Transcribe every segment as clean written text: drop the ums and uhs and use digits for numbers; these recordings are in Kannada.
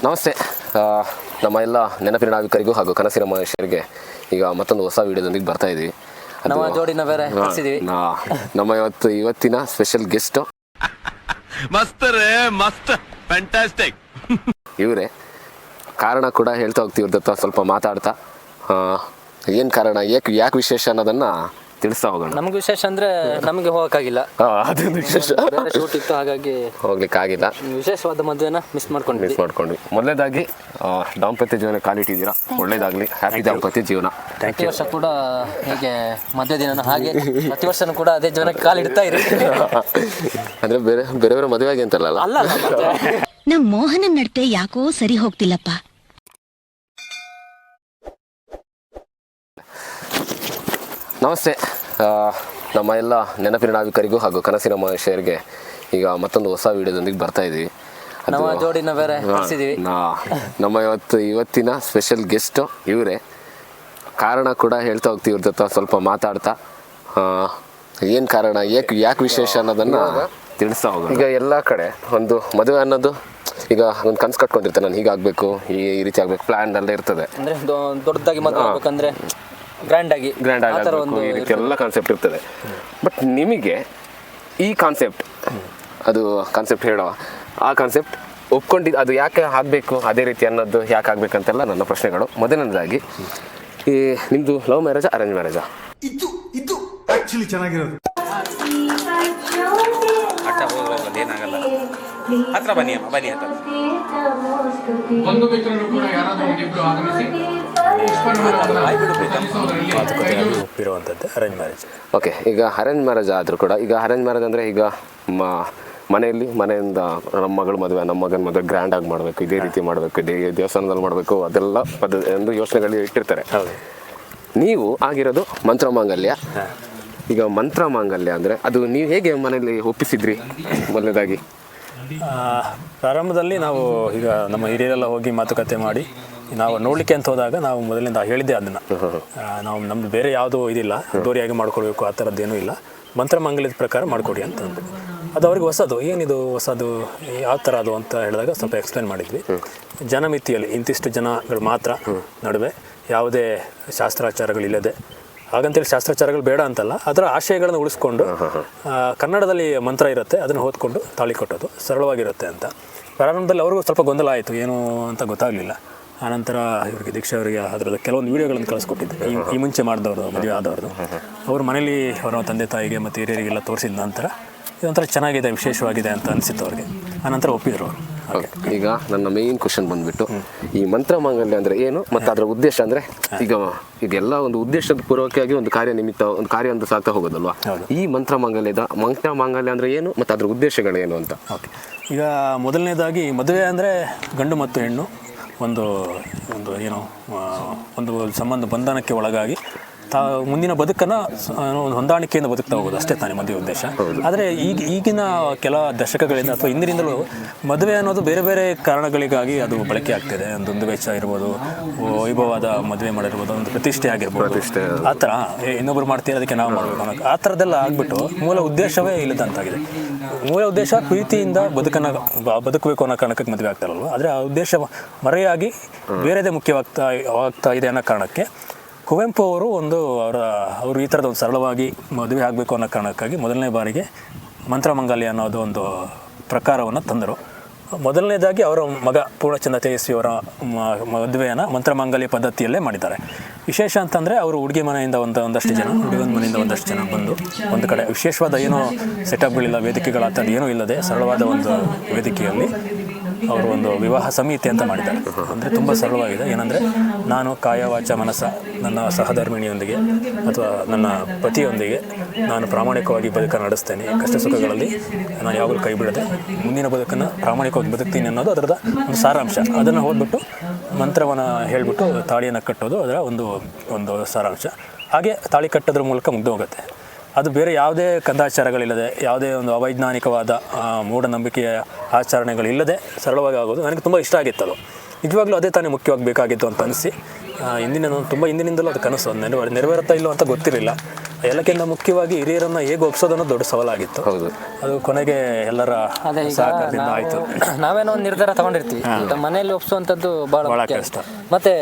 ನಮಸ್ತೆ. ನಮ್ಮ ಎಲ್ಲ ನೆನಪಿನ ನಾವಿಕರಿಗೂ ಹಾಗೂ ಕನಸಿನ ಮನುಷ್ಯರಿಗೆ ಈಗ ಮತ್ತೊಂದು ಹೊಸ ವಿಡಿಯೋದೊಂದಿಗೆ ಬರ್ತಾ ಇದ್ದೀವಿ. ನಮ್ಮ ಜೋಡಿನ ಬೇರೆ ನಮ್ಮ ಇವತ್ತಿನ ಸ್ಪೆಷಲ್ ಗೆಸ್ಟ್ ಇವರೇ. ಕಾರಣ ಕೂಡ ಹೇಳ್ತಾ ಹೋಗ್ತೀವಿ ಇವ್ರ ಜೊತೆ ಸ್ವಲ್ಪ ಮಾತಾಡ್ತಾ ಏನು ಕಾರಣ, ಯಾಕೆ ವಿಶೇಷ ಅನ್ನೋದನ್ನ ತಿಳಿಸ್ತಾ ಹೋಗೋಣ. ನಮ್ಗೆ ವಿಶೇಷ ಅಂದ್ರೆ ನಮಗೆ ಹೋಗಕ್ಕಾಗಿಲ್ಲ, ಅದೊಂದು ವಿಶೇಷ. ಶೂಟ್ ಇತ್ತು, ಹಾಗಾಗಿ ಹೋಗ್ಲಿಕ್ಕಾಗಿಲ್ಲ. ವಿಶೇಷವಾದ ಮದುವೆನ ಮಿಸ್ ಮಾಡ್ಕೊಂಡ್ವಿ. ಮೊದಲೇದಾಗಿ ದಾಂಪತ್ಯ ಜೀವನ ಕಾಲಿಟ್ಟಿದ್ದೀರಾ, ಒಳ್ಳೇದಾಗಲಿ, ಹ್ಯಾಪಿ ದಾಂಪತ್ಯ ಜೀವನ. ಪ್ರತಿ ವರ್ಷ ಕೂಡ ಹೇಗೆ ಮದುವೆ ದಿನ ಹಾಗೆ ಪ್ರತಿ ವರ್ಷನೂ ಕೂಡ ಅದೇ ಜೀವನಕ್ಕೆ ಕಾಲಿಡ್ತಾ ಇರಿ. ಅಂದ್ರೆ ಬೇರೆ ಬೇರೆ ಮದುವೆ ಆಗಿ ಅಂತಲ್ಲ. ಅಲ್ಲ ನಮ್ ಮೋಹನನ್ ನಡತೆ ಯಾಕೋ ಸರಿ ಹೋಗ್ತಿಲ್ಲಪ್ಪ. ನಮಸ್ತೆ. ನಮ್ಮ ಎಲ್ಲ ನೆನಪಿನ ನಾವಿಕರಿಗೂ ಹಾಗೂ ಕನಸಿನ ಮನುಷ್ಯರಿಗೆ ಈಗ ಮತ್ತೊಂದು ಹೊಸ ವಿಡಿಯೋದೊಂದಿಗೆ ಬರ್ತಾ ಇದ್ದೀವಿ. ನಮ್ಮ ಜೋಡಿನ ಬೇರೆ ನಮ್ಮ ಇವತ್ತಿನ ಸ್ಪೆಷಲ್ ಗೆಸ್ಟ್ ಇವರೇ. ಕಾರಣ ಕೂಡ ಹೇಳ್ತಾ ಹೋಗ್ತೀವಿ ಇವ್ರ ಜೊತೆ ಸ್ವಲ್ಪ ಮಾತಾಡ್ತಾ ಏನು ಕಾರಣ, ಯಾಕೆ ವಿಶೇಷ ಅನ್ನೋದನ್ನ ತಿಳಿಸ್ತಾ ಹೋಗೋಣ. ಈಗ ಎಲ್ಲ ಕಡೆ ಒಂದು ಮದುವೆ ಅನ್ನೋದು ಈಗ ಒಂದು ಕನ್ಸು ಕಟ್ಕೊಂಡಿರ್ತಾರೆ, ನಾನು ಹೀಗಾಗಬೇಕು, ಈ ರೀತಿ ಆಗಬೇಕು, ಪ್ಲ್ಯಾನ್ ಎಲ್ಲ ಇರ್ತದೆ. ಅಂದರೆ ದೊಡ್ಡದಾಗಿ ಮದುವೆ ಆಗಬೇಕಂದ್ರೆ ಗ್ರ್ಯಾಂಡ್ ಆಗಿ ಆಗಬೇಕು, ಈ ರೀತಿ ಎಲ್ಲ ಕಾನ್ಸೆಪ್ಟ್ ಇರ್ತದೆ. ಬಟ್ ನಿಮಗೆ ಈ ಕಾನ್ಸೆಪ್ಟ್, ಅದು ಕಾನ್ಸೆಪ್ಟ್ ಹೇಳೋ ಆ ಕಾನ್ಸೆಪ್ಟ್ ಒಪ್ಕೊಂಡಿದ್ದು ಅದು ಯಾಕೆ ಆಗಬೇಕು, ಅದೇ ರೀತಿ ಅನ್ನೋದು ಯಾಕೆ ಆಗಬೇಕಂತೆಲ್ಲ ನನ್ನ ಪ್ರಶ್ನೆಗಳು. ಮೊದಲನೇದಾಗಿ, ಈ ನಿಮ್ಮದು ಲವ್ ಮ್ಯಾರೇಜಾ ಅರೇಂಜ್ ಮ್ಯಾರೇಜಾ? ಇದು ಆಕ್ಚುಲಿ ಚೆನ್ನಾಗಿರೋದು. ಏನಾಗಲ್ಲ, ಹತ್ರ ಬನ್ನಿ ಅಮ್ಮ, ಬನ್ನಿ ಹತ್ರ. ಒಂದು ಮಿತ್ರರು ಕೂಡ ಯಾರಾದರೂ ಒಂದಿಬ್ಬರು ಆಗಮಿಸಿ ಒಪ್ಪಿರುವಂಥದ್ದು ಅರೇಂಜ್ ಮ್ಯಾರೇಜ್. ಓಕೆ, ಈಗ ಅರೇಂಜ್ ಮ್ಯಾರೇಜ್ ಆದರೂ ಕೂಡ, ಈಗ ಅರೇಂಜ್ ಮ್ಯಾರೇಜ್ ಅಂದರೆ ಈಗ ಮನೆಯಿಂದ ನಮ್ಮ ಮಗಳ ಮದುವೆ, ನಮ್ಮ ಮಗನ ಮದುವೆ ಗ್ರ್ಯಾಂಡಾಗಿ ಮಾಡಬೇಕು, ಇದೇ ರೀತಿ ಮಾಡಬೇಕು, ಇದೇ ದೇವಸ್ಥಾನದಲ್ಲಿ ಮಾಡಬೇಕು, ಅದೆಲ್ಲ ಒಂದು ಯೋಚನೆಗಳು ಇಟ್ಟಿರ್ತಾರೆ. ನೀವು ಆಗಿರೋದು ಮಂತ್ರ ಮಾಂಗಲ್ಯ. ಈಗ ಮಂತ್ರ ಮಾಂಗಲ್ಯ ಅಂದರೆ ಅದು ನೀವು ಹೇಗೆ ಮನೆಯಲ್ಲಿ ಒಪ್ಪಿಸಿದ್ರಿ? ಮೊದಲನೇದಾಗಿ ಪ್ರಾರಂಭದಲ್ಲಿ ನಾವು ಈಗ ನಮ್ಮ ಹಿರಿಯರೆಲ್ಲ ಹೋಗಿ ಮಾತುಕತೆ ಮಾಡಿ ನಾವು ನೋಡಲಿಕ್ಕೆ ಅಂತ ಹೋದಾಗ ನಾವು ಮೊದಲಿಂದ ಹೇಳಿದ್ದೆ ಅದನ್ನು, ನಾವು ನಮ್ಮದು ಬೇರೆ ಯಾವುದೂ ಇದಿಲ್ಲ, ದೋರಿಯಾಗಿ ಮಾಡ್ಕೊಳ್ಬೇಕು ಆ ಥರದ್ದೇನೂ ಇಲ್ಲ, ಮಂತ್ರ ಮಾಂಗಲ್ಯದ ಪ್ರಕಾರ ಮಾಡಿಕೊಡಿ ಅಂತ ಅಂದ್ಬಿಟ್ಟು. ಅದು ಅವ್ರಿಗೆ ಹೊಸದು, ಏನಿದು ಹೊಸದು, ಯಾವ ಥರ ಅದು ಅಂತ ಹೇಳಿದಾಗ ಸ್ವಲ್ಪ ಎಕ್ಸ್ಪ್ಲೇನ್ ಮಾಡಿದ್ವಿ. ಜನಮಿತಿಯಲ್ಲಿ ಇಂತಿಷ್ಟು ಜನಗಳು ಮಾತ್ರ ನಡುವೆ, ಯಾವುದೇ ಶಾಸ್ತ್ರಾಚಾರಗಳಿಲ್ಲದೆ, ಹಾಗಂತೇಳಿ ಶಾಸ್ತ್ರಾಚಾರಗಳು ಬೇಡ ಅಂತಲ್ಲ, ಅದರ ಆಶಯಗಳನ್ನು ಉಳಿಸ್ಕೊಂಡು ಕನ್ನಡದಲ್ಲಿ ಮಂತ್ರ ಇರುತ್ತೆ, ಅದನ್ನು ಓದ್ಕೊಂಡು ತಾಳಿ ಕಟ್ಟೋದು ಸರಳವಾಗಿರುತ್ತೆ ಅಂತ. ಪ್ರಾರಂಭದಲ್ಲಿ ಅವ್ರಿಗೂ ಸ್ವಲ್ಪ ಗೊಂದಲ ಆಯಿತು, ಏನು ಅಂತ ಗೊತ್ತಾಗಲಿಲ್ಲ. ಆನಂತರ ಇವರಿಗೆ ದೀಕ್ಷಾ ಅವರಿಗೆ ಅದರದ್ದು ಕೆಲವೊಂದು ವೀಡಿಯೋಗಳನ್ನು ಕಳಿಸ್ಕೊಟ್ಟಿದ್ದೆ, ಈ ಮುಂಚೆ ಮಾಡಿದವ್ರದ್ದು, ಮದುವೆ ಆದವ್ರದ್ದು. ಅವರು ಮನೇಲಿ ಅವರ ತಂದೆ ತಾಯಿಗೆ ಮತ್ತು ಹಿರಿಯರಿಗೆಲ್ಲ ತೋರಿಸಿದ ನಂತರ ಇದೊಂಥರ ಚೆನ್ನಾಗಿದೆ, ವಿಶೇಷವಾಗಿದೆ ಅಂತ ಅನಿಸಿತ್ತು ಅವ್ರಿಗೆ. ಆನಂತರ ಒಪ್ಪಿದ್ರು ಅವರು. ಈಗ ನನ್ನ ಮೇನ್ ಕ್ವಶನ್ ಬಂದುಬಿಟ್ಟು, ಈ ಮಂತ್ರ ಮಾಂಗಲ್ಯ ಅಂದರೆ ಏನು ಮತ್ತು ಅದರ ಉದ್ದೇಶ ಅಂದರೆ, ಇದೆಲ್ಲ ಒಂದು ಉದ್ದೇಶದ ಪೂರ್ವಕವಾಗಿ ಒಂದು ಕಾರ್ಯ ನಿಮಿತ್ತ, ಒಂದು ಕಾರ್ಯ ಅಂತ ಸಾಗ್ತಾ ಹೋಗೋದಲ್ವಾ? ಈ ಮಂತ್ರ ಮಾಂಗಲ್ಯ ಅಂದರೆ ಏನು ಮತ್ತು ಅದರ ಉದ್ದೇಶಗಳೇನು ಅಂತ? ಓಕೆ, ಈಗ ಮೊದಲನೇದಾಗಿ ಮದುವೆ ಅಂದರೆ ಗಂಡು ಮತ್ತು ಹೆಣ್ಣು ಒಂದು ಏನು ಒಂದು ಸಂಬಂಧ ಬಂಧನಕ್ಕೆ ಒಳಗಾಗಿ ಮುಂದಿನ ಬದುಕನ್ನು ಒಂದು ಹೊಂದಾಣಿಕೆಯಿಂದ ಬದುಕ್ತಾ ಹೋಗೋದು, ಅಷ್ಟೇ ತಾನೇ ಮದುವೆ ಉದ್ದೇಶ. ಆದರೆ ಈಗಿನ ಕೆಲ ದಶಕಗಳಿಂದ ಅಥವಾ ಹಿಂದಿನಿಂದಲೂ ಮದುವೆ ಅನ್ನೋದು ಬೇರೆ ಬೇರೆ ಕಾರಣಗಳಿಗಾಗಿ ಅದು ಬಳಕೆ ಆಗ್ತಿದೆ. ಒಂದು ವೆಚ್ಚ ಇರ್ಬೋದು, ವೈಭವವಾದ ಮದುವೆ ಮಾಡಿರ್ಬೋದು, ಒಂದು ಪ್ರತಿಷ್ಠೆ ಆಗಿರ್ಬೋದು, ಆ ಥರ ಇನ್ನೊಬ್ರು ಮಾಡ್ತೀರ ಅದಕ್ಕೆ ನಾವು ಮಾಡಬೇಕು ಅನ್ನೋ ಆ ಥರದ್ದೆಲ್ಲ ಆಗ್ಬಿಟ್ಟು ಮೂಲ ಉದ್ದೇಶವೇ ಇಲ್ಲದಂತಾಗಿದೆ. ಮೂಲ ಉದ್ದೇಶ ಪ್ರೀತಿಯಿಂದ ಬದುಕಬೇಕು ಅನ್ನೋ ಕಾರಣಕ್ಕೆ ಮದುವೆ ಆಗ್ತಾರಲ್ವ, ಆದರೆ ಆ ಉದ್ದೇಶ ಮರೆಯಾಗಿ ಬೇರೆದೇ ಮುಖ್ಯವಾಗ್ತಾ ಇದೆ ಅನ್ನೋ ಕಾರಣಕ್ಕೆ ಕುವೆಂಪು ಅವರು ಅವರು ಈ ಥರದ ಒಂದು ಸರಳವಾಗಿ ಮದುವೆ ಆಗಬೇಕು ಅನ್ನೋ ಕಾರಣಕ್ಕಾಗಿ ಮೊದಲನೇ ಬಾರಿಗೆ ಮಂತ್ರಮಾಂಗಲ್ಯ ಅನ್ನೋದು ಒಂದು ಪ್ರಕಾರವನ್ನು ತಂದರು. ಮೊದಲನೇದಾಗಿ ಅವರ ಮಗ ಪೂರ್ಣಚಂದ್ರ ತೇಜಸ್ವಿ ಅವರ ಮದುವೆಯನ್ನು ಮಂತ್ರಮಾಂಗಲ್ಯ ಪದ್ಧತಿಯಲ್ಲೇ ಮಾಡಿದ್ದಾರೆ. ವಿಶೇಷ ಅಂತಂದರೆ ಅವರು ಹುಡುಗಿ ಮನೆಯಿಂದ ಒಂದಷ್ಟು ಜನ, ಹುಡುಗನ ಮನೆಯಿಂದ ಒಂದಷ್ಟು ಜನ ಬಂದು ಒಂದು ಕಡೆ ವಿಶೇಷವಾದ ಏನೋ ಸೆಟಪ್ಗಳಿಲ್ಲ, ವೇದಿಕೆಗಳು ಆ ಥರದ್ದು ಏನೂ ಇಲ್ಲದೆ ಸರಳವಾದ ಒಂದು ವೇದಿಕೆಯಲ್ಲಿ ಅವರು ಒಂದು ವಿವಾಹ ಸಮಿತಿ ಅಂತ ಮಾಡಿದ್ದಾರೆ. ಅಂದರೆ ತುಂಬ ಸರಳವಾಗಿದೆ. ಏನಂದರೆ, ನಾನು ಕಾಯ ವಾಚ ಮನಸ್ಸ ನನ್ನ ಸಹಧರ್ಮಿಣಿಯೊಂದಿಗೆ ಅಥವಾ ನನ್ನ ಪತಿಯೊಂದಿಗೆ ನಾನು ಪ್ರಾಮಾಣಿಕವಾಗಿ ಬದುಕನ್ನು ನಡೆಸ್ತೇನೆ, ಕಷ್ಟ ಸುಖಗಳಲ್ಲಿ ನಾನು ಯಾವಾಗಲೂ ಕೈ ಬಿಡದೆ ಮುಂದಿನ ಬದುಕನ್ನು ಪ್ರಾಮಾಣಿಕವಾಗಿ ಬದುಕ್ತೀನಿ ಅನ್ನೋದು ಅದರದ ಒಂದು ಸಾರಾಂಶ. ಅದನ್ನು ಓದ್ಬಿಟ್ಟು ಮಂತ್ರವನ್ನು ಹೇಳಿಬಿಟ್ಟು ತಾಳಿಯನ್ನು ಕಟ್ಟೋದು ಅದರ ಒಂದು ಸಾರಾಂಶ. ಹಾಗೆ ತಾಳಿ ಕಟ್ಟೋದ್ರ ಮೂಲಕ ಮುಗ್ದು ಹೋಗುತ್ತೆ. ಅದು ಬೇರೆ ಯಾವುದೇ ಕಂದಾಚಾರಗಳಿಲ್ಲದೆ, ಯಾವುದೇ ಒಂದು ಅವೈಜ್ಞಾನಿಕವಾದ ಮೂಢನಂಬಿಕೆಯ ಆಚರಣೆಗಳಿಲ್ಲದೆ ಸರಳವಾಗಿ ಆಗೋದು ನನಗೆ ತುಂಬ ಇಷ್ಟ ಆಗಿತ್ತು. ಅದು ನಿಜವಾಗ್ಲೂ ಅದೇ ತಾನೇ ಮುಖ್ಯವಾಗಿ ಬೇಕಾಗಿತ್ತು ಅಂತ ಅನಿಸಿ, ತುಂಬ ಹಿಂದಿನಿಂದಲೂ ಅದು ಕನಸು ನೆರವೇರುತ್ತಾ ಇಲ್ಲೋ ಅಂತ ಗೊತ್ತಿರಲಿಲ್ಲ. ಎಲ್ಲಕ್ಕಿಂತ ಮುಖ್ಯವಾಗಿ ಹಿರಿಯರನ್ನ ಹೇಗೆ ಒಪ್ಸೋದನ್ನೋ ದೊಡ್ಡ ಸವಾಲಾಗಿತ್ತು. ಹೌದು. ಅದು ಕೊನೆಗೆ ಎಲ್ಲರ ಅದೇ ಈಗ ಸಹಕಾರದಿಂದ ಆಯ್ತು. ನಾವೇನೋ ಒಂದು ನಿರ್ಧಾರ ತಗೊಂಡಿರ್ತೀವಿ, ಮನೇಲಿ ಒಪ್ಸುವಂಥದ್ದು ಬಹಳ ಬಹಳ ಮುಖ್ಯ. ಕಷ್ಟ. ಮತ್ತೆ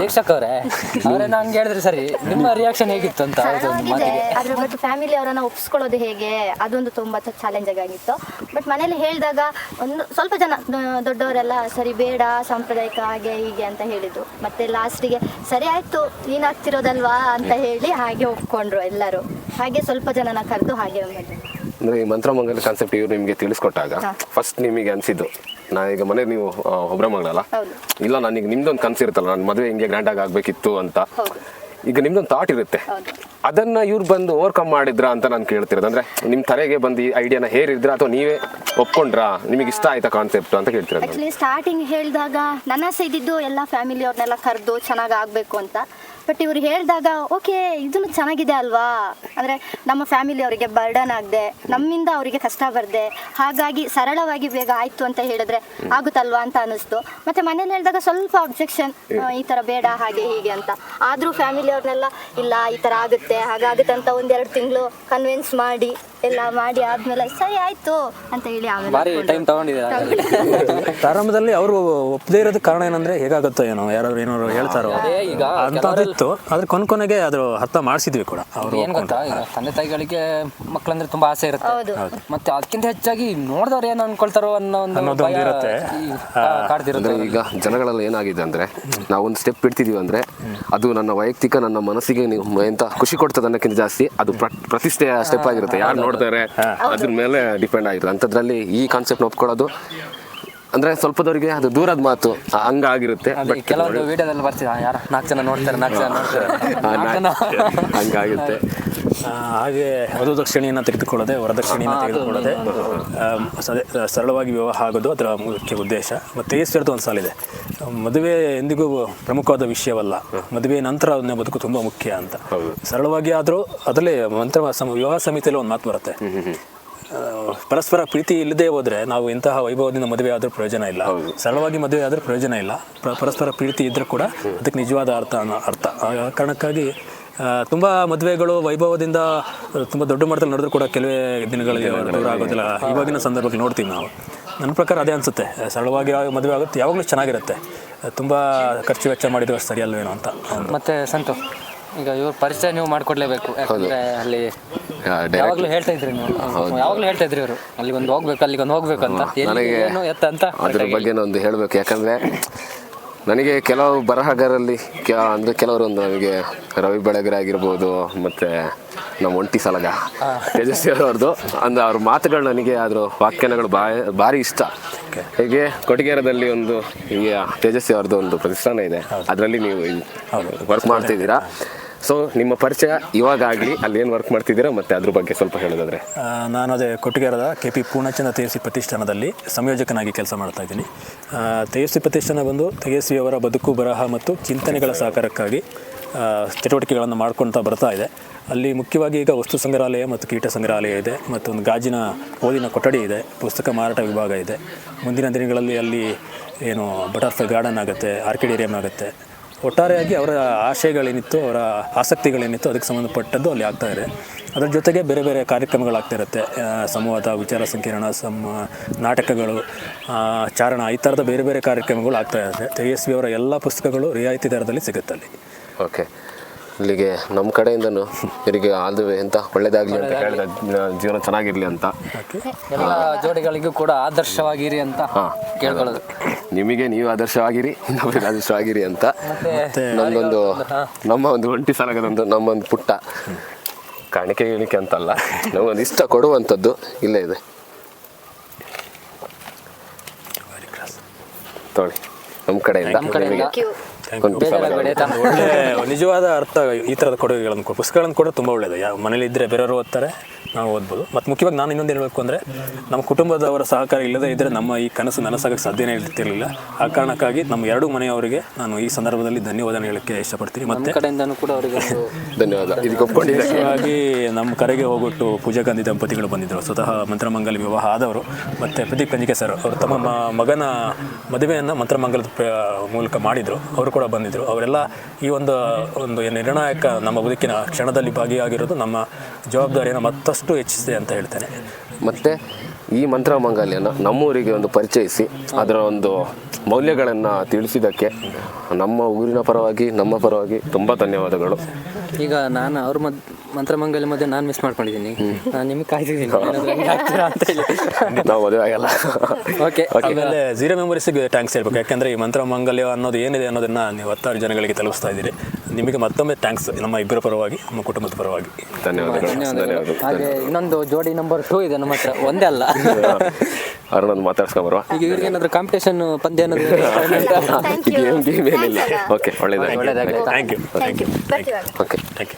ದೀಕ್ಷಕ್ ಅವರೇನೋ ಹಂಗೆ ಹೇಳಿದ್ರೆ ಸರಿ, ನಿಮ್ಮ ರಿಯಾಕ್ಷನ್ ಹೇಗಿತ್ತು ಅಂತ ಅವ್ರದ್ದು ಒಂದು ಆಗಿದೆ. ಮಾತಿಗೆ? ಅದ್ರ ಬಟ್ ಫ್ಯಾಮಿಲಿ ಅವರನ್ನ ಒಪ್ಸ್ಕೊಳ್ಳೋದು ಹೇಗೆ, ಅದೊಂದು ತುಂಬಾ ಚಾಲೆಂಜ್ ಆಗಿತ್ತು. ಬಟ್ ಮನೇಲಿ ಹೇಳಿದಾಗ ಒಂದು ಸ್ವಲ್ಪ ಜನ ದೊಡ್ಡವರೆಲ್ಲ ಸರಿ ಬೇಡ ಸಾಂಪ್ರದಾಯಿಕ ಹಾಗೆ ಹೀಗೆ ಅಂತ ಹೇಳಿದ್ರು. ಮತ್ತೆ ಲಾಸ್ಟಿಗೆ ಸರಿ ಆಯ್ತು ನೀನಾಗ್ತಿರೋದಲ್ವಾ ಅಂತ ಹೇಳಿ ಹಾಗೆ ಒಪ್ಕೊಂಡ್ರು ಎಲ್ಲರೂ. ಹಾಗೆ ಸ್ವಲ್ಪ ಜನನ ಕರೆದು ಹಾಗೆ ಮಾಡಿದ್ರು. ಅಂದರೆ ಈ ಮಂತ್ರಮಂಗಲ ಕಾನ್ಸೆಪ್ಟ್ ಇವ್ರು ನಿಮಗೆ ತಿಳಿಸ್ಕೊಟ್ಟಾಗ ಫಸ್ಟ್ ನಿಮಗೆ ಅನಿಸಿದ್ದು, ಈಗ ಮನೆ ನೀವು ಒಬ್ಬರ ಮಗಳಲ್ಲ, ಹೌದು. ಇಲ್ಲ ನನಗೆ ನಿಮ್ದೊಂದು ಕನಸಿರುತ್ತಲ್ಲ, ನನ್ನ ಮದುವೆ ಹಿಂಗೆ ಗ್ರ್ಯಾಂಡಾಗಿ ಆಗಬೇಕಿತ್ತು ಅಂತ. ಹೌದು. ಈಗ ನಿಮ್ದೊಂದು ಥಾಟ್ ಇರುತ್ತೆ, ಅದನ್ನ ಇವ್ರು ಬಂದು ಓವರ್ಕಮ್ ಮಾಡಿದ್ರಾ ಅಂತ ನಾನು ಕೇಳ್ತಿರೋದು. ಅಂದ್ರೆ ನಿಮ್ಮ ತಲೆಗೆ ಬಂದು ಈ ಐಡಿಯಾನ ಹೇರಿದ್ರ ಅಥವಾ ನೀವೇ ಒಪ್ಕೊಂಡ್ರಾ, ನಿಮಗೆ ಇಷ್ಟ ಆಯ್ತಾ ಕಾನ್ಸೆಪ್ಟ್ ಅಂತ ಕೇಳ್ತಿರೋದು. ಆಕ್ಚುಲಿ ಸ್ಟಾರ್ಟಿಂಗ್ ಹೇಳಿದಾಗ ನನ್ನ ಆಸೆ ಇದ್ದಿದ್ದು ಎಲ್ಲ ಫ್ಯಾಮಿಲಿ ಅವ್ರನ್ನೆಲ್ಲ ಕರೆದು ಚೆನ್ನಾಗಿ ಆಗಬೇಕು ಅಂತ. ಬಟ್ ಇವ್ರು ಹೇಳಿದಾಗ ಓಕೆ ಇದನ್ನು ಚೆನ್ನಾಗಿದೆ ಅಲ್ವಾ, ಅಂದರೆ ನಮ್ಮ ಫ್ಯಾಮಿಲಿ ಅವರಿಗೆ ಬರ್ಡನ್ ಆಗದೆ, ನಮ್ಮಿಂದ ಅವರಿಗೆ ಕಷ್ಟ ಬರದೆ, ಹಾಗಾಗಿ ಸರಳವಾಗಿ ಬೇಗ ಆಯಿತು ಅಂತ ಹೇಳಿದ್ರೆ ಆಗುತ್ತಲ್ವಾ ಅಂತ ಅನ್ನಿಸ್ತು. ಮತ್ತು ಮನೇಲಿ ಹೇಳಿದಾಗ ಸ್ವಲ್ಪ ಅಬ್ಜೆಕ್ಷನ್, ಈ ಥರ ಬೇಡ ಹಾಗೆ ಹೀಗೆ ಅಂತ. ಆದರೂ ಫ್ಯಾಮಿಲಿ ಅವ್ರನ್ನೆಲ್ಲ ಇಲ್ಲ ಈ ಥರ ಆಗುತ್ತೆ ಹಾಗಾಗುತ್ತೆ ಅಂತ 1-2 ತಿಂಗಳು ಕನ್ವಿನ್ಸ್ ಮಾಡಿ ಎಲ್ಲ ಮಾಡಿ ಆದಮೇಲೆ ಸರಿ ಆಯಿತು ಅಂತ ಹೇಳಿ ಭಾರಿ ಆಮೇಲೆ ಟೈಮ್ ತಗೊಂಡಿದ್ದೀರಾ. ಪ್ರಾರಂಭದಲ್ಲಿ ಅವರು ಒಪ್ಪದೇ ಇರೋದಕ್ಕೆ ಕಾರಣ ಏನಂದ್ರೆ ಹೇಗಾಗುತ್ತೋ ಏನೋ, ಯಾರಾದ್ರು ಏನಾದ್ರು ಹೇಳ್ತಾರೋ ಅದೇ ಈಗ ಅಂತದಿತ್ತು. ಆದ್ರೆ ಕೊನೆಗೆ ಅದ್ರ ಅರ್ಥ ಮಾಡಿಸಿದ್ವಿ ಕೂಡ ಅವರು. ಏನ್ ಗೊತ್ತಾ, ಈಗ ತಂದೆ ತಾಯಿಗಳಿಗೆ ಮಕ್ಕಳಂದ್ರೆ ತುಂಬಾ ಆಸೆ ಇರುತ್ತೆ. ಹೌದು. ಮತ್ತೆ ಅದಕ್ಕಿಂತ ಹೆಚ್ಚಾಗಿ ನೋಡಿದವ್ರು ಏನ್ ಅನ್ಕೊಳ್ತಾರೋ ಅನ್ನೋ ಒಂದು ಅನ್ನೋದೊಂದು ಭಯ ಇರುತ್ತೆ. ಕಾಡ್ತಿರುತ್ತೆ. ಅಂದ್ರೆ ಈಗ ಜನಗಳಲ್ಲಿ ಏನಾಗಿದೆ ಅಂದ್ರೆ, ನಾವೊಂದು ಸ್ಟೆಪ್ ಇಡ್ತಿದೀವಿ ಅಂದ್ರೆ ಅದು ನನ್ನ ವೈಯಕ್ತಿಕ ನನ್ನ ಮನಸ್ಸಿಗೆ ನೀವು ಎಂತ ಖುಷಿ ಕೊಡ್ತದೆ ಅನ್ನೋಕ್ಕಿಂತ ಜಾಸ್ತಿ ಅದು ಪ್ರತಿಷ್ಠೆಯ ಸ್ಟೆಪ್ ಆಗಿರುತ್ತೆ. ಯಾರು ನೋಡ್ತಾರೆ ಅದ್ರ ಮೇಲೆ ಡಿಪೆಂಡ್ ಆಗಿರುತ್ತೆ. ಅಂಥದ್ರಲ್ಲಿ ಈ ಕಾನ್ಸೆಪ್ಟ್ ಒಪ್ಕೊಳ್ಳೋದು ಅಂದ್ರೆ ಸ್ವಲ್ಪದವರಿಗೆ ಅದು ದೂರದ ಮಾತು ಹಂಗಾಗಿರುತ್ತೆ. ಅದೇ ಕೆಲವೊಂದು ವಿಡಿಯೋದಲ್ಲಿ ಬರ್ತೀವಿ, ಯಾರ 4 ಜನ ನೋಡ್ತಾರೆ, 4 ಜನ ನೋಡ್ತಾರೆ, ಹಂಗಾಗುತ್ತೆ. ಹಾಗೆ ವಧುದಕ್ಷಿಣೆಯನ್ನು ತೆಗೆದುಕೊಳ್ಳದೆ, ವರದಕ್ಷಿಣೆಯನ್ನು ತೆಗೆದುಕೊಳ್ಳದೆ ಸರಳವಾಗಿ ವಿವಾಹ ಆಗೋದು ಅದರ ಮುಖ್ಯ ಉದ್ದೇಶ. ಮತ್ತು ತೇಜಸ್ವಿಯರ್ದು ಒಂದು ಸಾಲಿದೆ, ಮದುವೆ ಎಂದಿಗೂ ಪ್ರಮುಖವಾದ ವಿಷಯವಲ್ಲ, ಮದುವೆ ನಂತರ ಅದನ್ನ ಬದುಕು ತುಂಬ ಮುಖ್ಯ ಅಂತ. ಸರಳವಾಗಿ ಆದರೂ ಅದರಲ್ಲಿ ವಿವಾಹ ಸಮಿತಿಯಲ್ಲಿ ಒಂದು ಮಾತು ಬರುತ್ತೆ, ಪರಸ್ಪರ ಪ್ರೀತಿ ಇಲ್ಲದೆ ಹೋದ್ರೆ ನಾವು ಇಂತಹ ವೈಭವದಿಂದ ಮದುವೆ ಆದ್ರೂ ಪ್ರಯೋಜನ ಇಲ್ಲ, ಸರಳವಾಗಿ ಮದುವೆ ಆದ್ರೂ ಪ್ರಯೋಜನ ಇಲ್ಲ. ಪರಸ್ಪರ ಪ್ರೀತಿ ಇದ್ರೂ ಕೂಡ ಅದಕ್ಕೆ ನಿಜವಾದ ಅರ್ಥ. ಆ ಕಾರಣಕ್ಕಾಗಿ ತುಂಬ ಮದುವೆಗಳು ವೈಭವದಿಂದ ತುಂಬ ದೊಡ್ಡ ಮಟ್ಟದಲ್ಲಿ ನಡೆದ್ರೂ ಕೂಡ ಕೆಲವೇ ದಿನಗಳಿಗೆ ದೂರ ಆಗೋದಿಲ್ಲ. ಇವಾಗಿನ ಸಂದರ್ಭದಲ್ಲಿ ನೋಡ್ತೀವಿ ನಾವು. ನನ್ನ ಪ್ರಕಾರ ಅದೇ ಅನಿಸುತ್ತೆ, ಸರಳವಾಗಿ ಮದುವೆ ಆಗುತ್ತೆ ಯಾವಾಗಲೂ ಚೆನ್ನಾಗಿರುತ್ತೆ, ತುಂಬ ಖರ್ಚು ವೆಚ್ಚ ಮಾಡಿದ್ರೆ ಸರಿ ಅಲ್ವೇನೋ ಅಂತ. ಮತ್ತೆ ಸಂತು, ಈಗ ಇವ್ರ ಪರಿಚಯ ನೀವು ಮಾಡ್ಕೊಡ್ಲೇಬೇಕು. ಯಾಕಂದ್ರೆ ಅಲ್ಲಿ ಯಾವಾಗಲೂ ಹೇಳ್ತಾ ಇದ್ರಿ ನೀವು, ಯಾವಾಗಲೂ ಹೇಳ್ತಾ ಇದ್ರಿ ಇವರು ಅಲ್ಲಿಗೊಂದು ಹೋಗ್ಬೇಕು ಅಂತ. ನನಗೆ ಎತ್ತ ಅಂತ ಅದ್ರ ಬಗ್ಗೆ ಒಂದು ಹೇಳಬೇಕು. ಯಾಕಂದರೆ ನನಗೆ ಕೆಲವು ಬರಹಗಾರಲ್ಲಿ ಅಂದರೆ ಕೆಲವರು ಒಂದು ನನಗೆ ರವಿ ಬೆಳಗೆರೆ ಆಗಿರ್ಬೋದು, ಮತ್ತು ನಮ್ಮ ಒಂಟಿ ಸಲಗ ತೇಜಸ್ವಿ ಅವ್ರದ್ದು ಅಂದ್ರೆ ಅವ್ರ ಮಾತುಗಳು ನನಗೆ ಅದ್ರ ವ್ಯಾಖ್ಯಾನಗಳು ಭಾರಿ ಇಷ್ಟ. ಹೀಗೆ ಕೊಟ್ಟಿಗೆರದಲ್ಲಿ ಒಂದು ಈಗ ತೇಜಸ್ವಿ ಅವ್ರದ್ದು ಒಂದು ಪ್ರತಿಷ್ಠಾನ ಇದೆ, ಅದರಲ್ಲಿ ನೀವು ವರ್ಕ್ ಮಾಡ್ತಿದ್ದೀರಾ. ಸೊ ನಿಮ್ಮ ಪರಿಚಯ ಇವಾಗಲಿ ಅಲ್ಲಿ ಏನು ವರ್ಕ್ ಮಾಡ್ತಿದ್ದೀರಾ ಮತ್ತು ಅದ್ರ ಬಗ್ಗೆ ಸ್ವಲ್ಪ ಹೇಳೋದಾದ್ರೆ? ನಾನು ಅದೇ ಕೊಟ್ಟಿಗೆರದ KP ಪೂರ್ಣಚಂದ್ರ ತೇಜಸ್ವಿ ಪ್ರತಿಷ್ಠಾನದಲ್ಲಿ ಸಂಯೋಜಕನಾಗಿ ಕೆಲಸ ಮಾಡ್ತಾ ಇದ್ದೀನಿ. ತೇಜಸ್ವಿ ಪ್ರತಿಷ್ಠಾನ ಬಂದು ತೇಜಸ್ವಿಯವರ ಬದುಕು ಬರಹ ಮತ್ತು ಚಿಂತನೆಗಳ ಸಹಕಾರಕ್ಕಾಗಿ ಚಟುವಟಿಕೆಗಳನ್ನು ಮಾಡ್ಕೊಳ್ತಾ ಬರ್ತಾ ಇದೆ. ಅಲ್ಲಿ ಮುಖ್ಯವಾಗಿ ಈಗ ವಸ್ತು ಸಂಗ್ರಹಾಲಯ ಮತ್ತು ಕೀಟ ಸಂಗ್ರಹಾಲಯ ಇದೆ, ಮತ್ತು ಒಂದು ಗಾಜಿನ ಓದಿನ ಕೊಠಡಿ ಇದೆ, ಪುಸ್ತಕ ಮಾರಾಟ ವಿಭಾಗ ಇದೆ. ಮುಂದಿನ ದಿನಗಳಲ್ಲಿ ಅಲ್ಲಿ ಏನು ಬಟರ್ಫ್ಲೈ ಗಾರ್ಡನ್ ಆಗುತ್ತೆ, ಆರ್ಕಿಡೇರಿಯಂ ಆಗುತ್ತೆ. ಒಟ್ಟಾರೆಯಾಗಿ ಅವರ ಆಶಯಗಳೇನಿತ್ತು, ಅವರ ಆಸಕ್ತಿಗಳೇನಿತ್ತು ಅದಕ್ಕೆ ಸಂಬಂಧಪಟ್ಟದ್ದು ಅಲ್ಲಿ ಆಗ್ತಾ ಇದೆ. ಅದರ ಜೊತೆಗೆ ಬೇರೆ ಬೇರೆ ಕಾರ್ಯಕ್ರಮಗಳಾಗ್ತಾ ಇರುತ್ತೆ, ಸಂವಾದ, ವಿಚಾರ ಸಂಕಿರಣ, ನಾಟಕಗಳು, ಚಾರಣ, ಈ ಥರದ ಬೇರೆ ಬೇರೆ ಕಾರ್ಯಕ್ರಮಗಳು ಆಗ್ತಾ ಇರುತ್ತೆ. ತೇಜಸ್ವಿ ಅವರ ಎಲ್ಲ ಪುಸ್ತಕಗಳು ರಿಯಾಯಿತಿ ದರದಲ್ಲಿ ಸಿಗುತ್ತೆ ಅಲ್ಲಿ. ಓಕೆ, ಇಲ್ಲಿಗೆ ನಮ್ಮ ಕಡೆಯಿಂದನೂ ಇವರಿಗೆ ಆಲ್ ದಿ ವೇ ಅಂತ ಒಳ್ಳೇದಾಗಲಿ ಅಂತ ಹೇಳಿದ, ಜೀವನ ಚೆನ್ನಾಗಿರಲಿ ಅಂತ ಎಲ್ಲ ಜೋಡಿಗಳಿಗೂ ಕೂಡ ಆದರ್ಶವಾಗಿರಿ ಅಂತ ಕೇಳ್ಕೊಳ್ಳೋದು. ನಿಮಗೆ ನೀವು ಆದರ್ಶವಾಗಿರಿ, ನಮಗೆ ಆದರ್ಶವಾಗಿರಿ ಅಂತ. ನಮ್ಮೊಂದು ನಮ್ಮ ಒಂದು ಒಂಟಿ ಸಲಗದೊಂದು ನಮ್ಮೊಂದು ಪುಟ್ಟ ಕಾಣಿಕೆ ಹೇಳಿಕೆ ಅಂತಲ್ಲ, ನಮಗೊಂದು ಇಷ್ಟ ಕೊಡುವಂಥದ್ದು ಇಲ್ಲೇ ಇದೆ, ತೊಗೊಳ್ಳಿ ನಮ್ಮ ಕಡೆಯಿಂದ ನಿಮಗೆ ಒಂದು ಒಳ್ಳೆ ನಿಜವಾದ ಅರ್ಥ ಈ ಥರದ ಕೊಡುಗೆಗಳನ್ನು ಪುಸ್ತಕಗಳನ್ನು ಕೂಡ ತುಂಬ ಒಳ್ಳೆಯದು. ಯಾವ ಮನೇಲಿ ಇದ್ದರೆ ಬೇರೆಯವರು ಓದ್ತಾರೆ, ನಾವು ಓದ್ಬೋದು. ಮತ್ತು ಮುಖ್ಯವಾಗಿ ನಾನು ಇನ್ನೊಂದು ಹೇಳಬೇಕು ಅಂದರೆ ನಮ್ಮ ಕುಟುಂಬದವರ ಸಹಕಾರ ಇಲ್ಲದೇ ಇದ್ದರೆ ನಮ್ಮ ಈ ಕನಸು ನನಸಾಗಕ್ಕೆ ಸಾಧ್ಯನೇ ಇರ್ತಿರಲಿಲ್ಲ. ಆ ಕಾರಣಕ್ಕಾಗಿ ನಮ್ಮ ಎರಡೂ ಮನೆಯವರಿಗೆ ನಾನು ಈ ಸಂದರ್ಭದಲ್ಲಿ ಧನ್ಯವಾದ ಹೇಳೋಕ್ಕೆ ಇಷ್ಟಪಡ್ತೀನಿ. ಮತ್ತು ಕಡೆಯಿಂದನೂ ಕೂಡ ಅವರಿಗೆ ಧನ್ಯವಾದ. ಇದಕ್ಕೆ ಒಪ್ಕೊಂಡಿದ್ದೆ. ವಿಶೇಷವಾಗಿ ನಮ್ಮ ಕರೆಗೆ ಹೋಗ್ಬಿಟ್ಟು ಪೂಜಾ ಗಾಂಧಿ ದಂಪತಿಗಳು ಬಂದಿದ್ದರು, ಸ್ವತಃ ಮಂತ್ರಮಂಗಲ ವಿವಾಹ ಆದವರು. ಮತ್ತು ಪ್ರದೀಪ್ ಕಂಜಿಕೆ ಸರ್ ಅವರು ತಮ್ಮ ಮಗನ ಮದುವೆಯನ್ನು ಮಂತ್ರಮಂಗಲದ ಮೂಲಕ ಮಾಡಿದರು, ಅವರು ಕೂಡ ಬಂದಿದ್ದರು. ಅವರೆಲ್ಲ ಈ ಒಂದು ನಿರ್ಣಾಯಕ ನಮ್ಮ ಬದುಕಿನ ಕ್ಷಣದಲ್ಲಿ ಭಾಗಿಯಾಗಿರೋದು ನಮ್ಮ ಜವಾಬ್ದಾರಿಯನ್ನು ಮತ್ತಷ್ಟು ಹೆಚ್ಚಿಸಿದೆ ಅಂತ ಹೇಳ್ತೇನೆ. ಮತ್ತು ಈ ಮಂತ್ರಮಾಂಗಲ್ಯನ ನಮ್ಮೂರಿಗೆ ಒಂದು ಪರಿಚಯಿಸಿ ಅದರ ಒಂದು ಮೌಲ್ಯಗಳನ್ನು ತಿಳಿಸಿದ್ದಕ್ಕೆ ನಮ್ಮ ಊರಿನ ಪರವಾಗಿ ನಮ್ಮ ಪರವಾಗಿ ತುಂಬ ಧನ್ಯವಾದಗಳು. ಈಗ ನಾನು ಅವ್ರ ಮಂತ್ರಮಂಗಲ ಮಧ್ಯೆ ನಾನು ಮಿಸ್ ಮಾಡ್ಕೊಂಡಿದ್ದೀನಿ. ನಾನು ನಿಮಗೆ ಕಾಯ್ತಿದ್ದೀನಿ ಅಂತ ಹೇಳಿ. ನಾವು ಮದುವೆ ಆಗಲ್ಲ. ಓಕೆ, ಆಮೇಲೆ ಝೀರೋ ಮೆಮೊರೀಸಿಗೆ ಥ್ಯಾಂಕ್ಸ್ ಹೇಳ್ಬೇಕು. ಯಾಕೆಂದರೆ ಈ ಮಂತ್ರಮಂಗಲ್ಯ ಅನ್ನೋದು ಏನಿದೆ ಅನ್ನೋದನ್ನು ನೀವು 10 ಜನಗಳಿಗೆ ತಲುಪಿಸ್ತಾ ಇದ್ದೀರಿ. ನಿಮಗೆ ಮತ್ತೊಮ್ಮೆ ಥ್ಯಾಂಕ್ಸ್ ನಮ್ಮ ಇಬ್ಬರ ಪರವಾಗಿ, ನಮ್ಮ ಕುಟುಂಬದ ಪರವಾಗಿ ಧನ್ಯವಾದಗಳು. ಹಾಗೆ ಇನ್ನೊಂದು ಜೋಡಿ ನಂಬರ್ 2 ಇದೆ ನಮ್ಮ ಹತ್ರ, ಒಂದೇ ಅಲ್ಲ. ಅವ್ರನ್ನೊಂದು ಮಾತಾಡ್ಸ್ಕೊಂಬರುವ. ಈಗ ಇವ್ರಿಗೆ ಏನಾದರೂ ಕಾಂಪಿಟೇಷನ್ ಪಂದ್ಯ ಏನಾದರೂ ಗೇಮ್ ಏನಿಲ್ಲ. ಓಕೆ, ಒಳ್ಳೆಯದಾಗಿ. Thank you. ಓಕೆ.